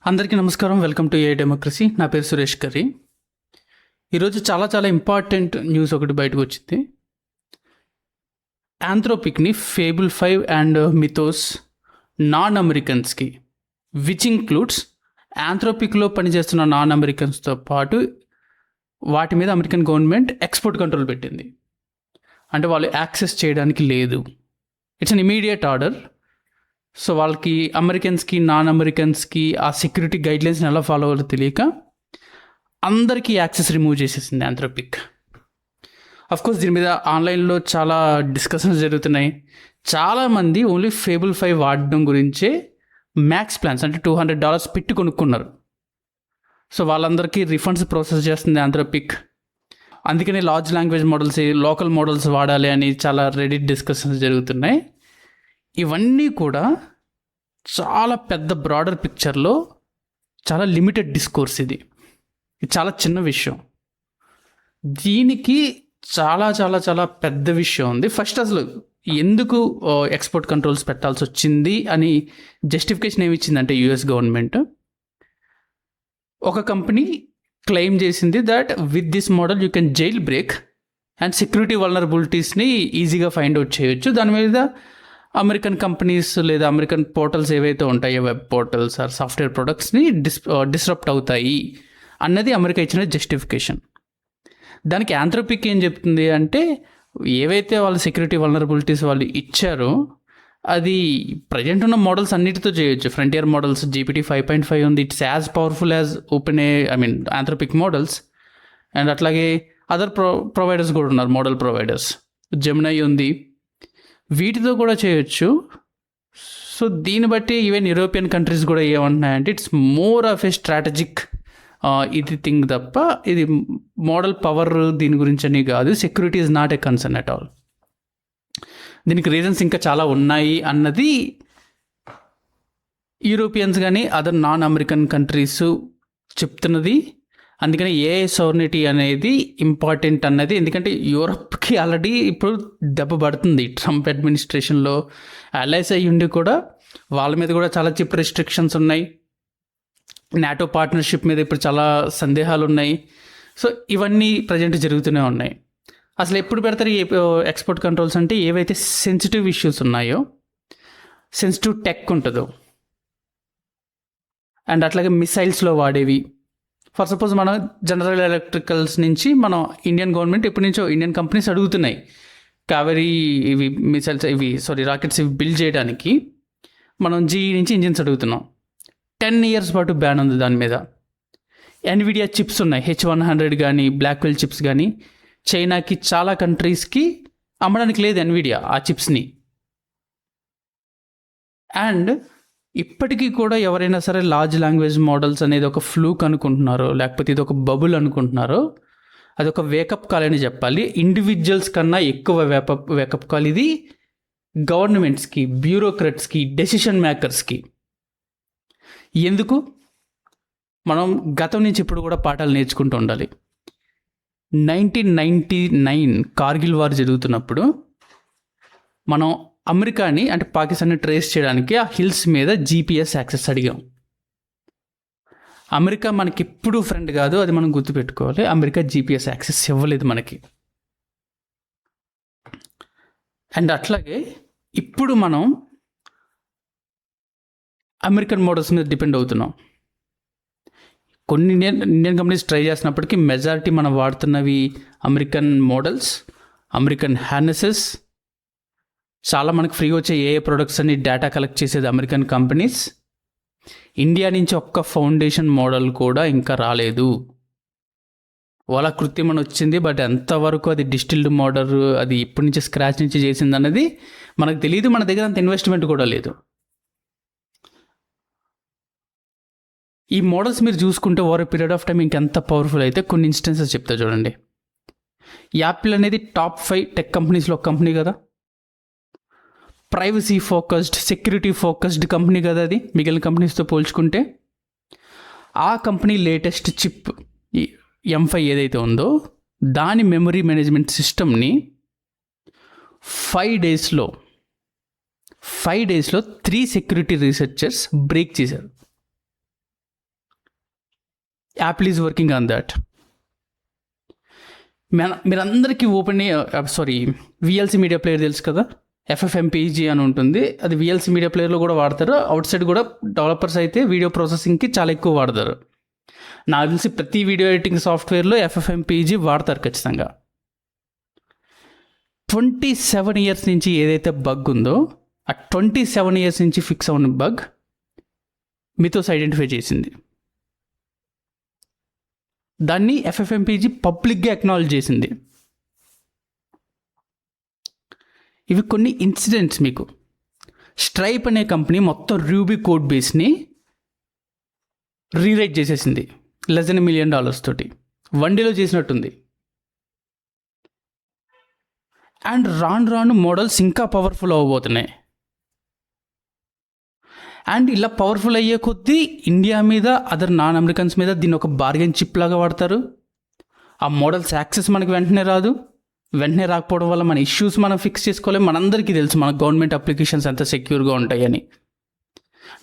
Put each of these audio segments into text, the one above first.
అందరికీ నమస్కారం. Welcome to A democracy. నా పేరు సురేష్ కర్రీ. ఈరోజు చాలా ఇంపార్టెంట్ న్యూస్ ఒకటి బయటకు వచ్చింది. ఆంథ్రోపిక్ని ఫేబుల్ 5 అండ్ మిథోస్ నాన్ అమెరికన్స్కి, విచ్ ఇంక్లూడ్స్ ఆంథ్రోపిక్లో పనిచేస్తున్న నాన్ అమెరికన్స్తో పాటు వాటి మీద అమెరికన్ గవర్నమెంట్ ఎక్స్పోర్ట్ కంట్రోల్ పెట్టింది. అంటే వాళ్ళు యాక్సెస్ చేయడానికి లేదు. It's an immediate order. So వాళ్ళకి అమెరికన్స్కి నాన్ అమెరికన్స్కి ఆ సెక్యూరిటీ గైడ్లైన్స్ని ఎలా ఫాలో అవ్వాలో తెలియక అందరికీ యాక్సెస్ రిమూవ్ చేసేసింది ఆంథ్రోపిక్. అఫ్కోర్స్ దీని మీద ఆన్లైన్లో చాలా డిస్కషన్స్ జరుగుతున్నాయి. చాలామంది ఓన్లీ ఫేబుల్ 5 వాడడం గురించే మ్యాక్స్ ప్లాన్స్ అంటే $200 పెట్టి కొనుక్కున్నారు. సో వాళ్ళందరికీ రిఫండ్స్ ప్రాసెస్ చేస్తుంది ఆంథ్రోపిక్. అందుకనే large language models, local models వాడాలి అని చాలా రెడిట్ డిస్కషన్స్ జరుగుతున్నాయి. ఇవన్నీ కూడా చాలా పెద్ద బ్రాడర్ పిక్చర్లో చాలా లిమిటెడ్ డిస్కోర్స్. ఇది చాలా చిన్న విషయం. దీనికి చాలా పెద్ద విషయం ఉంది. ఫస్ట్ అసలు ఎందుకు ఎక్స్పోర్ట్ కంట్రోల్స్ పెట్టాల్సి వచ్చింది అని జస్టిఫికేషన్ ఏమి ఇచ్చిందంటే యుఎస్ గవర్నమెంట్ ఒక కంపెనీ క్లెయిమ్ చేసింది that with this model you can jailbreak and security వల్నరబిలిటీస్ని ఈజీగా ఫైండ్ అవుట్ చేయొచ్చు. దాని మీద అమెరికన్ కంపెనీస్ లేదా అమెరికన్ పోర్టల్స్ ఏవైతే ఉంటాయో, వెబ్ పోర్టల్స్ ఆర్ సాఫ్ట్వేర్ ప్రొడక్ట్స్ని డిస్రప్ట్ అవుతాయి అన్నది అమెరికా ఇచ్చిన జస్టిఫికేషన్. దానికి ఆంథ్రోపిక్ ఏం చెప్తుంది అంటే ఏవైతే వాళ్ళ సెక్యూరిటీ వల్నరబిలిటీస్ వాళ్ళు ఇచ్చారో అది ప్రజెంట్ ఉన్న మోడల్స్ అన్నిటితో చేయొచ్చు. ఫ్రంటియర్ మోడల్స్ GPT 5.5 ఉంది. It's as powerful as Anthropic models. And అట్లాగే అదర్ ప్రొవైడర్స్ కూడా ఉన్నారు, మోడల్ ప్రొవైడర్స్. జెమినై ఉంది, వీటితో కూడా చేయొచ్చు. సో దీన్ని బట్టి ఈవెన్ యూరోపియన్ కంట్రీస్ కూడా ఏమంటున్నాయంటే it's more of a strategic ఇది థింగ్ తప్ప ఇది మోడల్ పవర్ దీని గురించి అని కాదు. Security is not a concern at all. దీనికి రీజన్స్ ఇంకా చాలా ఉన్నాయి అన్నది యూరోపియన్స్ కానీ అదర్ నాన్ అమెరికన్ కంట్రీస్ చెప్తున్నది. అందుకని ఏఐ సోవర్నిటీ అనేది ఇంపార్టెంట్ అన్నది. ఎందుకంటే యూరప్కి ఆల్రెడీ ఇప్పుడు దెబ్బ పడుతుంది. ట్రంప్ అడ్మినిస్ట్రేషన్లో అలైస్ అయ్యి ఉండి కూడా వాళ్ళ మీద కూడా చాలా చిప్ రెస్ట్రిక్షన్స్ ఉన్నాయి. నాటో పార్ట్నర్షిప్ మీద ఇప్పుడు చాలా సందేహాలు ఉన్నాయి. సో ఇవన్నీ ప్రజెంట్ జరుగుతూనే ఉన్నాయి. అసలు ఎప్పుడు పెడతారు ఈ ఎక్స్పోర్ట్ కంట్రోల్స్ అంటే ఏవైతే సెన్సిటివ్ ఇష్యూస్ ఉన్నాయో, సెన్సిటివ్ టెక్ ఉంటుందో, అండ్ అట్లాగే మిసైల్స్లో వాడేవి. ఫర్ సపోజ్ మనం జనరల్ ఎలక్ట్రికల్స్ నుంచి మనం ఇండియన్ గవర్నమెంట్ ఎప్పటి నుంచో ఇండియన్ కంపెనీస్ అడుగుతున్నాయి కావేరీ ఇవి మిసైల్స్ రాకెట్స్ ఇవి బిల్డ్ చేయడానికి. మనం GE నుంచి ఇంజిన్స్ అడుగుతున్నాం. 10 years పాటు బ్యాన్ ఉంది దాని మీద. ఎన్విడియా చిప్స్ ఉన్నాయి, H100 కానీ బ్లాక్వెల్ చిప్స్ కానీ. చైనాకి చాలా కంట్రీస్కి అమ్మడానికి లేదు ఎన్విడియా ఆ చిప్స్ని. అండ్ ఇప్పటికీ కూడా ఎవరైనా సరే లార్జ్ లాంగ్వేజ్ మోడల్స్ అనేది ఒక ఫ్లూక్ అనుకుంటున్నారో, లేకపోతే ఇది ఒక బబుల్ అనుకుంటున్నారో, అది ఒక వేకప్ కాల్ అని చెప్పాలి. ఇండివిజువల్స్ కన్నా ఎక్కువ వేకప్ కాల్ ఇది గవర్నమెంట్స్కి, బ్యూరోక్రట్స్కి, డెసిషన్ మేకర్స్కి. ఎందుకు? మనం గతం నుంచి ఇప్పుడు కూడా పాఠాలు నేర్చుకుంటూ ఉండాలి. 1999 కార్గిల్ వార్ జరుగుతున్నప్పుడు మనం అమెరికాని అంటే పాకిస్తాన్ని ట్రేస్ చేయడానికి ఆ హిల్స్ మీద GPS యాక్సెస్ అడిగాం. అమెరికా మనకి ఎప్పుడు ఫ్రెండ్ కాదు, అది మనం గుర్తుపెట్టుకోవాలి. అమెరికా GPS యాక్సెస్ ఇవ్వలేదు మనకి. అండ్ అట్లాగే ఇప్పుడు మనం అమెరికన్ మోడల్స్ మీద డిపెండ్ అవుతున్నాం. కొన్ని ఇండియన్ కంపెనీస్ ట్రై చేస్తున్నప్పటికీ మెజారిటీ మనం వాడుతున్నవి అమెరికన్ మోడల్స్, అమెరికన్ హార్నెసెస్. చాలా మనకు ఫ్రీగా వచ్చే ఏఏ ప్రొడక్ట్స్ అన్ని డేటా కలెక్ట్ చేసేది అమెరికన్ కంపెనీస్. ఇండియా నుంచి ఒక్క ఫౌండేషన్ మోడల్ కూడా ఇంకా రాలేదు. వాళ్ళ కృత్రిమం వచ్చింది, బట్ ఎంతవరకు అది డిస్టిల్డ్ మోడల్, అది ఇప్పటి నుంచి స్క్రాచ్ నుంచి చేసింది అన్నది మనకు తెలియదు. మన దగ్గర అంత ఇన్వెస్ట్మెంట్ కూడా లేదు. ఈ మోడల్స్ మీరు చూసుకుంటే over a period of time ఇంకెంత పవర్ఫుల్ అయితే కొన్ని ఇన్స్టెన్సెస్ చెప్తా చూడండి. యాపిల్ అనేది టాప్ 5 టెక్ కంపెనీస్లో ఒక కంపెనీ కదా. Privacy focused, security focused company కదా అది మిగిలిన కంపెనీస్తో పోల్చుకుంటే. ఆ కంపెనీ లేటెస్ట్ చిప్ M5 ఏదైతే ఉందో దాని మెమరీ మేనేజ్మెంట్ సిస్టమ్ని 5 డేస్లో 3 సెక్యూరిటీ రీసెర్చర్స్ బ్రేక్ చేశారు. Apple is working on that. మీరందరికీ విఎల్సి మీడియా ప్లేయర్ తెలుసు కదా, FFmpeg అని ఉంటుంది. అది విఎల్సి మీడియా ప్లేయర్లో కూడా వాడతారు. అవుట్ సైడ్ కూడా డెవలపర్స్ అయితే వీడియో ప్రాసెసింగ్కి చాలా ఎక్కువ వాడతారు. నాకు తెలిసి ప్రతి వీడియో ఎడిటింగ్ సాఫ్ట్వేర్లో FFmpeg వాడతారు ఖచ్చితంగా. 27 years నుంచి ఏదైతే బగ్ ఉందో, ఆ 27 years నుంచి ఫిక్స్ అవున బగ్ మిథోస్ ఐడెంటిఫై చేసింది. దాన్ని FFmpeg పబ్లిక్గా అక్నాలెడ్జ్ చేసింది. ఇవి కొన్ని ఇన్సిడెంట్స్. మీకు స్ట్రైప్ అనే కంపెనీ మొత్తం రూబీ కోడ్ బేస్ని రీరైట్ చేసేసింది less than $1 million తోటి. 1 dayలో చేసినట్టుంది. అండ్ రాను మోడల్స్ ఇంకా పవర్ఫుల్ అవ్వబోతున్నాయి. అండ్ ఇలా పవర్ఫుల్ అయ్యే కొద్దీ ఇండియా మీద, అదర్ నాన్ అమెరికన్స్ మీద దీన్ని ఒక బార్గెన్ చిప్ లాగా వాడతారు. ఆ మోడల్స్ యాక్సెస్ మనకి వెంటనే రాదు. వెంటనే రాకపోవడం వల్ల మన ఇష్యూస్ మనం ఫిక్స్ చేసుకోలేం. మనందరికీ తెలుసు మన గవర్నమెంట్ అప్లికేషన్స్ ఎంత సెక్యూర్గా ఉంటాయని.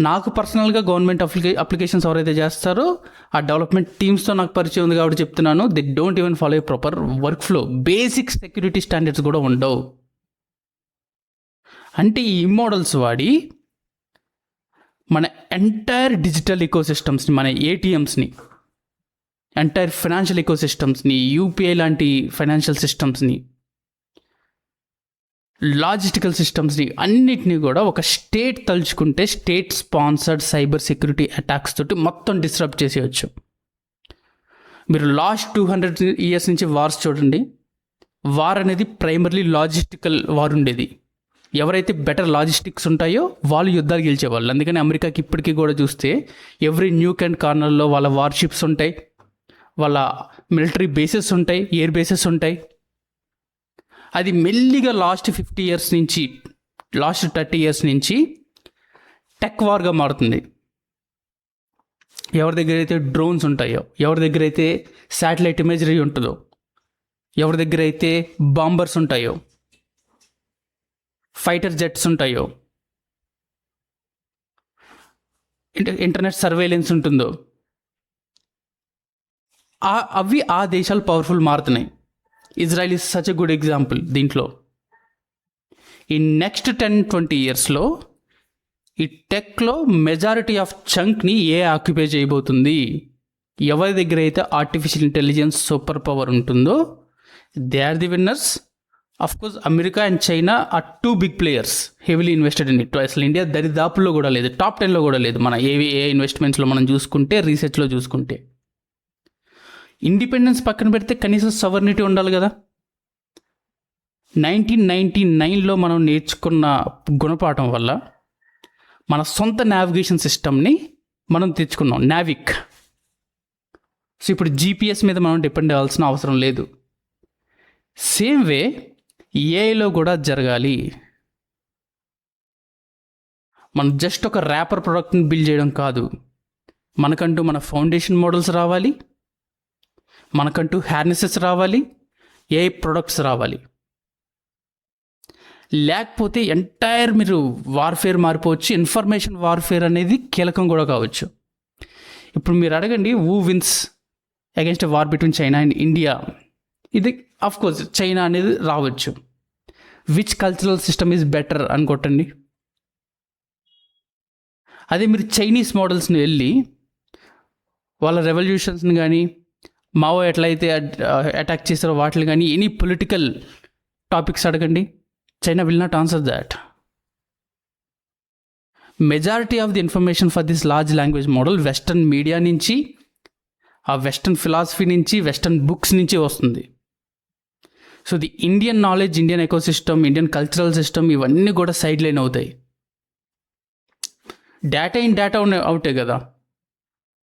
నాకు పర్సనల్గా గవర్నమెంట్ అప్లికేషన్స్ ఎవరైతే చేస్తారో ఆ డెవలప్మెంట్ టీమ్స్తో నాకు పరిచయం ఉంది కాబట్టి చెప్తున్నాను. They don't even follow a proper work flow. Basic security standards కూడా ఉండవు. అంటే ఈ మోడల్స్ వాడి మన ఎంటైర్ డిజిటల్ ఎకోసిస్టమ్స్ని, మన ఏటీఎంస్ని, ఎంటైర్ ఫైనాన్షియల్ ఎకోసిస్టమ్స్ని, యూపీఐ లాంటి ఫైనాన్షియల్ సిస్టమ్స్ని, లాజిస్టికల్ సిస్టమ్స్ని అన్నిటినీ కూడా ఒక స్టేట్ తలుచుకుంటే state sponsored cyber security attacks తోటి మొత్తం డిస్టర్బ్ చేసేయచ్చు. మీరు లాస్ట్ 200 years నుంచి వార్స్ చూడండి. వార్ అనేది ప్రైమర్లీ లాజిస్టికల్ వార్ ఉండేది. ఎవరైతే బెటర్ లాజిస్టిక్స్ ఉంటాయో వాళ్ళు యుద్ధాలు గెలిచేవాళ్ళు. అందుకని అమెరికాకి ఇప్పటికీ కూడా చూస్తే ఎవ్రీ న్యూక్ అండ్ కార్నర్లో వాళ్ళ వార్షిప్స్ ఉంటాయి, వాళ్ళ మిలిటరీ బేసెస్ ఉంటాయి, ఎయిర్ బేసెస్ ఉంటాయి. అది మెల్లిగా లాస్ట్ 30 years నుంచి టెక్ వార్గా మారుతుంది. ఎవరి దగ్గర అయితే డ్రోన్స్ ఉంటాయో, ఎవరి దగ్గర అయితే శాటిలైట్ ఇమేజరీ ఉంటుందో, ఎవరి దగ్గర అయితే బాంబర్స్ ఉంటాయో, ఫైటర్ జెట్స్ ఉంటాయో, ఇంటర్నెట్ సర్వేలెన్స్ ఉంటుందో, అవి ఆ దేశాలు పవర్ఫుల్ మారుతున్నాయి. Israel is such a good example దీంట్లో. ఈ నెక్స్ట్ 10-20 yearsలో ఈ టెక్లో మెజారిటీ ఆఫ్ చంక్ని ఆక్యుపై చేయబోతుంది. ఎవరి దగ్గర అయితే ఆర్టిఫిషియల్ ఇంటెలిజెన్స్ సూపర్ పవర్ ఉంటుందో they are the winners. Of course America and China are 2 big players heavily invested in it. అసలు ఇండియా దరిదాపుల్లో కూడా లేదు, టాప్ 10లో కూడా లేదు. మన ఏ ఇన్వెస్ట్మెంట్స్లో మనం చూసుకుంటే, రీసెర్చ్లో చూసుకుంటే. ఇండిపెండెన్స్ పక్కన పెడితే కనీసం సవర్నిటీ ఉండాలి కదా. 1999లో మనం నేర్చుకున్న గుణపాఠం వల్ల మన సొంత నావిగేషన్ సిస్టమ్ని మనం తెచ్చుకున్నాం, నావిక్. సో ఇప్పుడు GPS మీద మనం డిపెండ్ అవ్వాల్సిన అవసరం లేదు. సేమ్ వే ఏఐలో కూడా జరగాలి. మనం జస్ట్ ఒక ర్యాపర్ ప్రోడక్ట్ని బిల్డ్ చేయడం కాదు, మనకంటూ మన ఫౌండేషన్ మోడల్స్ రావాలి, మనకంటూ హార్నెసెస్ రావాలి, ఏఐ ప్రొడక్ట్స్ రావాలి. లేకపోతే ఎంటైర్ మీరు వార్ఫేర్ మారిపోవచ్చు. ఇన్ఫర్మేషన్ వార్ఫేర్ అనేది కీలకం కూడా కావచ్చు. ఇప్పుడు మీరు అడగండి, who wins against a war between China and India? ఇది కోర్స్ చైనా అనేది రావచ్చు. Which cultural system is better అని కొట్టండి. అదే మీరు చైనీస్ మోడల్స్ని వెళ్ళి వాళ్ళ రెవల్యూషన్స్ని కానీ, మావో ఎట్లయితే అటాక్ చేస్తారో వాటిని కానీ, ఎనీ పొలిటికల్ టాపిక్స్ అడగండి, China will not answer that. Majority of the information for this large language model western media నుంచి, ఆ వెస్టర్న్ ఫిలాసఫీ నుంచి, వెస్టర్న్ బుక్స్ నుంచి వస్తుంది. So the Indian knowledge, Indian ecosystem, Indian cultural system ఇవన్నీ కూడా side line అవుతాయి. Data in data అవుటే కదా.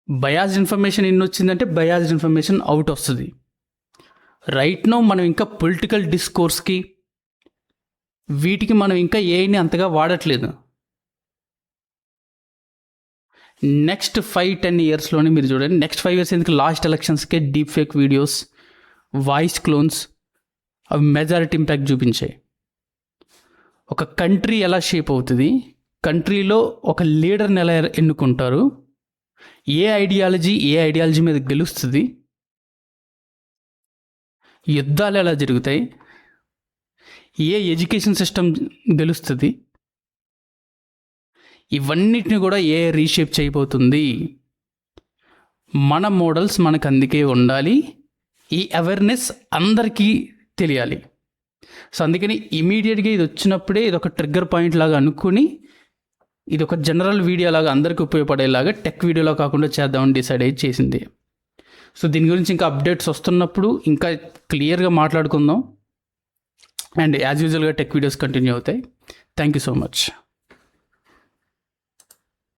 బయాస్డ్ ఇన్ఫర్మేషన్ ఇన్ వచ్చిందంటే బయాస్డ్ ఇన్ఫర్మేషన్ అవుట్ వస్తుంది. రైట్ నో మనం ఇంకా పొలిటికల్ డిస్కోర్స్కి వీటికి మనం ఇంకా ఏఐని అంతగా వాడట్లేదు. నెక్స్ట్ 5-10 yearsలోనే మీరు చూడండి. నెక్స్ట్ 5 years ఎందుకు, లాస్ట్ ఎలక్షన్స్కే deep fake videos, voice clones అవి మెజారిటీ ఇంపాక్ట్ చూపించాయి. ఒక కంట్రీ ఎలా షేప్ అవుతుంది, కంట్రీలో ఒక లీడర్ని ఎలా ఎన్నుకుంటారు, ఏ ఐడియాలజీ మీద గెలుస్తుంది, యుద్ధాలు ఎలా జరుగుతాయి, ఏ ఎడ్యుకేషన్ సిస్టమ్ గెలుస్తుంది, ఇవన్నిటిని కూడా ఏ రీషేప్ చేయబోతుంది. మన మోడల్స్ మనకు అందుకే ఉండాలి. ఈ అవేర్నెస్ అందరికీ తెలియాలి. సో అందుకని ఇమీడియట్గా ఇది వచ్చినప్పుడే ఇది ఒక ట్రిగ్గర్ పాయింట్ లాగా అనుకుని ఇది ఒక జనరల్ వీడియో లాగా అందరికీ ఉపయోగపడేలాగా టెక్ వీడియోలో కాకుండా చేద్దామని డిసైడ్ అయ్యి చేసింది. సో దీని గురించి ఇంకా అప్డేట్స్ వస్తున్నప్పుడు ఇంకా క్లియర్గా మాట్లాడుకుందాం. అండ్ యాజ్ యూజువల్గా టెక్ వీడియోస్ కంటిన్యూ అవుతాయి. Thank you so much.